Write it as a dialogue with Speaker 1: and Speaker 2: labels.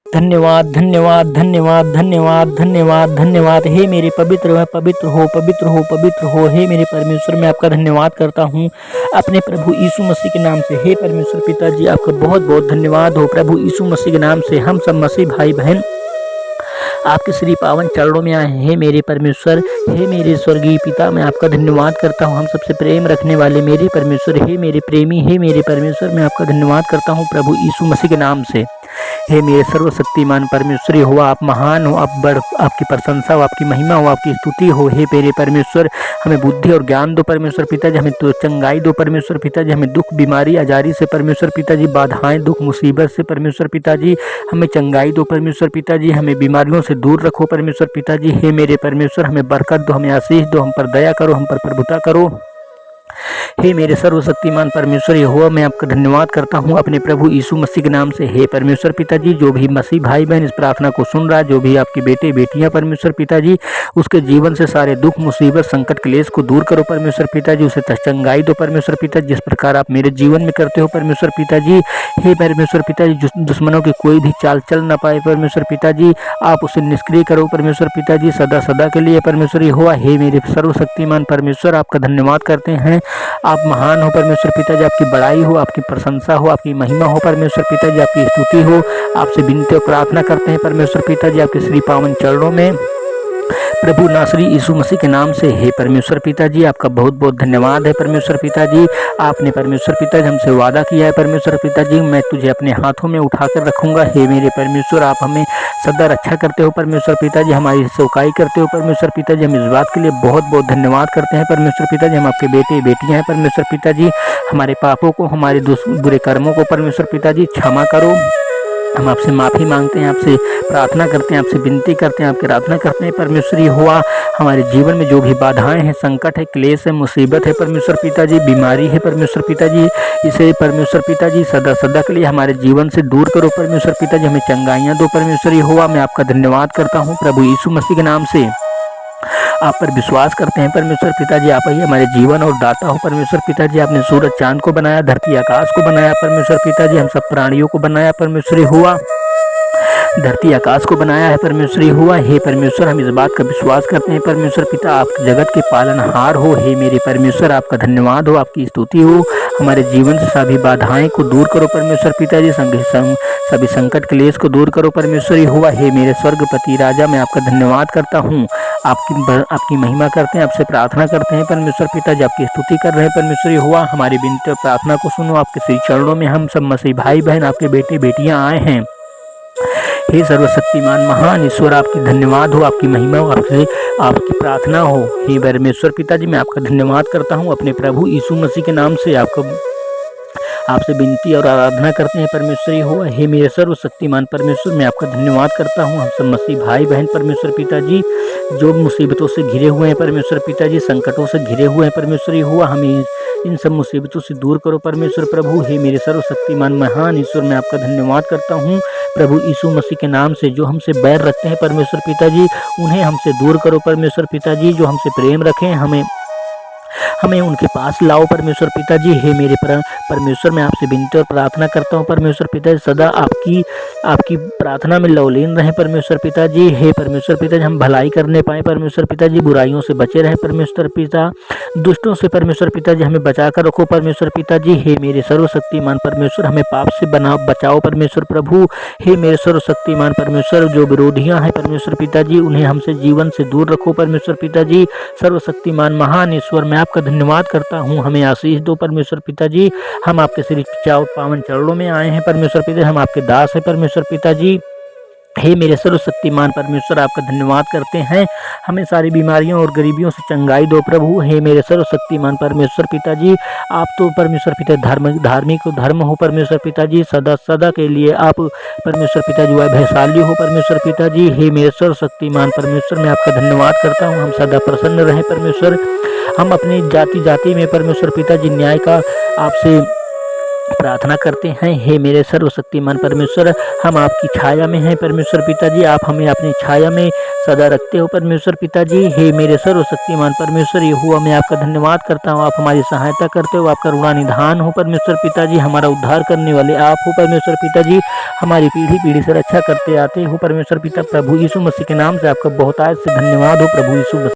Speaker 1: धन्यवाद, धन्यवाद, धन्यवाद, धन्यवाद, धन्यवाद, धन्यवाद। हे मेरे पवित्र, पवित्र हो, पवित्र हो, पवित्र हो। हे मेरे परमेश्वर, मैं आपका धन्यवाद करता हूँ अपने प्रभु यीशु मसीह के नाम से। हे परमेश्वर पिताजी, आपका बहुत बहुत धन्यवाद हो प्रभु यीशु मसीह के नाम से। हम सब मसीह भाई बहन आपके श्री पावन चरणों में आए हैं। हे मेरे परमेश्वर, हे मेरे स्वर्गीय पिता, मैं आपका धन्यवाद करता हूँ। हम सबसे प्रेम रखने वाले मेरे परमेश्वर, हे मेरे प्रेमी, हे मेरे परमेश्वर, मैं आपका धन्यवाद करता हूँ प्रभु यीशु मसीह के नाम से। हे मेरे सर्वशक्तिमान परमेश्वर हुआ, आप महान हो, आप बड़, आपकी प्रशंसा हो, आपकी महिमा हो, आपकी स्तुति हो। हे मेरे परमेश्वर, हमें बुद्धि और ज्ञान दो परमेश्वर पिताजी, हमें तो चंगाई दो परमेश्वर पिताजी, हमें दुख बीमारी आजारी से परमेश्वर पिताजी, बाधाएं दुख मुसीबत से परमेश्वर पिताजी हमें चंगाई दो परमेश्वर पिताजी, हमें बीमारियों से दूर रखो परमेश्वर पिताजी। हे मेरे परमेश्वर, हमें बरकत दो, हमें आशीष दो, हम पर दया करो, हम पर प्रभुता करो। हे मेरे सर्वशक्तिमान परमेश्वर यहोवा, मैं आपका धन्यवाद करता हूँ अपने प्रभु यीशु मसीह के नाम से। हे परमेश्वर पिताजी, जो भी मसीह भाई बहन इस प्रार्थना को सुन रहा है, जो भी आपके बेटे बेटियां परमेश्वर पिताजी, उसके जीवन से सारे दुख मुसीबत संकट क्लेश को दूर करो परमेश्वर पिताजी, उसे चंगाई दो परमेश्वर पिताजी, जिस प्रकार आप मेरे जीवन में करते हो परमेश्वर पिताजी। हे परमेश्वर पिताजी, दुश्मनों की कोई भी चाल चल न पाए परमेश्वर पिताजी, आप उसे निष्क्रिय करो परमेश्वर पिताजी सदा सदा के लिए परमेश्वर यहोवा। हे मेरे सर्वशक्तिमान परमेश्वर, आपका धन्यवाद करते हैं। आप महान हो परमेश्वर पिताजी, आपकी बड़ाई हो, आपकी प्रशंसा हो, आपकी महिमा हो परमेश्वर पिताजी, आपकी स्तुति हो। आपसे विनती और प्रार्थना करते हैं परमेश्वर पिताजी आपके श्री पावन चरणों में प्रभु नासरी यीशु मसीह के नाम से। हे परमेश्वर पिताजी, आपका बहुत बहुत धन्यवाद है परमेश्वर पिताजी। आपने परमेश्वर पिताजी हमसे वादा किया है परमेश्वर पिताजी, मैं तुझे अपने हाथों में उठाकर रखूंगा। हे मेरे परमेश्वर, आप हमें सदा रक्षा करते हो परमेश्वर पिताजी, हमारी सेवकाई करते हो परमेश्वर पिताजी। हम इस बात के लिए बहुत बहुत धन्यवाद करते हैं परमेश्वर पिताजी। हम आपके बेटे बेटियां हैं परमेश्वर पिताजी, हमारे पापों को, हमारे बुरे कर्मों को परमेश्वर पिताजी क्षमा करो। हम आपसे माफ़ी मांगते हैं, आपसे प्रार्थना करते हैं, आपसे विनती करते हैं, आपकी आराधना करते हैं परमेश्वर यहोवा। हमारे जीवन में जो भी बाधाएं हैं, संकट है, क्लेश है, मुसीबत है परमेश्वर पिताजी, बीमारी है परमेश्वर पिताजी, इसे परमेश्वर पिताजी सदा सदा के लिए हमारे जीवन से दूर करो परमेश्वर पिताजी, हमें चंगाइयाँ दो परमेश्वर यहोवा। मैं आपका धन्यवाद करता हूँ प्रभु यीशु मसीह के नाम से। आप पर विश्वास करते हैं परमेश्वर पिताजी, आप ही हमारे जीवन और दाता हो परमेश्वर पिताजी। आपने सूरज चांद को बनाया, धरती आकाश को बनाया परमेश्वर पिताजी, हम सब प्राणियों को बनाया परमेश्वर हुआ, धरती आकाश को बनाया है परमेश्वर हुआ। हे परमेश्वर, हम इस बात का विश्वास करते हैं परमेश्वर पिता, आप जगत के पालनहार हो। हे मेरे परमेश्वर, आपका धन्यवाद हो, आपकी स्तुति हो। हमारे जीवन से सभी बाधाएं को दूर करो परमेश्वर पिताजी, सभी संकट क्लेश को दूर करो परमेश्वर हुआ। हे मेरे स्वर्गपति राजा, मैं आपका धन्यवाद करता हूँ, आपकी महिमा करते हैं, आपसे प्रार्थना करते हैं परमेश्वर पिताजी, आपकी स्तुति कर रहे हैं परमेश्वर हुआ। हमारी विनती और प्रार्थना को सुनो, आपके श्री चरणों में हम सब मसीह भाई बहन आपके बेटे बेटियां आए हैं। हे सर्वशक्तिमान महान ईश्वर, आपकी धन्यवाद हो, आपकी महिमा हो, आपकी प्रार्थना हो। हे परमेश्वर पिताजी, मैं आपका धन्यवाद करता हूँ अपने प्रभु यीशु मसीह के नाम से। आपसे विनती और आराधना करते हैं परमेश्वर यहोवा। हे मेरे सर्वशक्तिमान परमेश्वर, मैं आपका धन्यवाद करता हूँ। हम सब मसीह भाई बहन परमेश्वर पिताजी, जो मुसीबतों से घिरे हुए हैं परमेश्वर पिताजी, संकटों से घिरे हुए हैं परमेश्वर यहोवा, हमें इन सब मुसीबतों से दूर करो परमेश्वर प्रभु। हे मेरे सर्वशक्तिमान महान ईश्वर, मैं आपका धन्यवाद करता हूँ प्रभु यीशु मसीह के नाम से। जो हमसे बैर रखते हैं परमेश्वर पिताजी, उन्हें हमसे दूर करो परमेश्वर पिताजी। जो हमसे प्रेम रखें, हमें उनके पास लाओ परमेश्वर पिताजी। हे मेरे परमेश्वर, मैं आपसे विनती और प्रार्थना करता हूँ परमेश्वर पिताजी, सदा आपकी प्रार्थना में लवलीन रहें परमेश्वर पिताजी। हे परमेश्वर पिताजी, हम भलाई करने पाए परमेश्वर पिताजी, बुराइयों से बचे रहें परमेश्वर पिता, दुष्टों से परमेश्वर पिताजी हमें बचा कर रखो परमेश्वर पिताजी। हे मेरे सर्वशक्तिमान परमेश्वर, हमें पाप से बचाओ परमेश्वर प्रभु। हे मेरे सर्वशक्तिमान परमेश्वर, जो विरोधियाँ हैं परमेश्वर पिताजी, उन्हें हमसे जीवन से दूर रखो परमेश्वर पिताजी। सर्वशक्तिमान महान ईश्वर, मैं आपका धन्यवाद करता हूँ, हमें आशीष दो परमेश्वर पिताजी। हम आपके श्री पावन चरणों में आए हैं परमेश्वर पिताजी, हम आपके दास हैं परमेश्वर पिताजी। हे मेरे सर्वशक्तिमान परमेश्वर, आपका धन्यवाद करते हैं, हमें सारी बीमारियों और गरीबियों से चंगाई दो प्रभु। हे मेरे सर्वशक्तिमान परमेश्वर पिताजी, आप तो परमेश्वर पिता धार्मिक धर्म हो परमेश्वर पिताजी, सदा सदा के लिए आप परमेश्वर पिताजी वैभवशाली हो परमेश्वर पिताजी। हे मेरे सर्वशक्तिमान परमेश्वर, मैं आपका धन्यवाद करता हूँ, हम सदा प्रसन्न रहें परमेश्वर। हम अपनी जाति में परमेश्वर पिताजी न्याय का आपसे प्रार्थना करते हैं। हे मेरे सर्वशक्तिमान परमेश्वर, हम आपकी छाया में हैं परमेश्वर पिताजी, आप हमें अपनी छाया में सदा रखते हो परमेश्वर पिताजी। हे मेरे सर्वशक्तिमान परमेश्वर यहोवा, मैं आपका धन्यवाद करता हूँ, आप हमारी सहायता करते हो, आपका करुणा निधान हो परमेश्वर पिताजी, हमारा उद्धार करने वाले आप हो परमेश्वर पिताजी, हमारी पीढ़ी पीढ़ी से रक्षा करते आते हो परमेश्वर पिता। प्रभु यीशु मसीह के नाम से आपका बहुतायत से धन्यवाद हो प्रभु यीशु मसीह।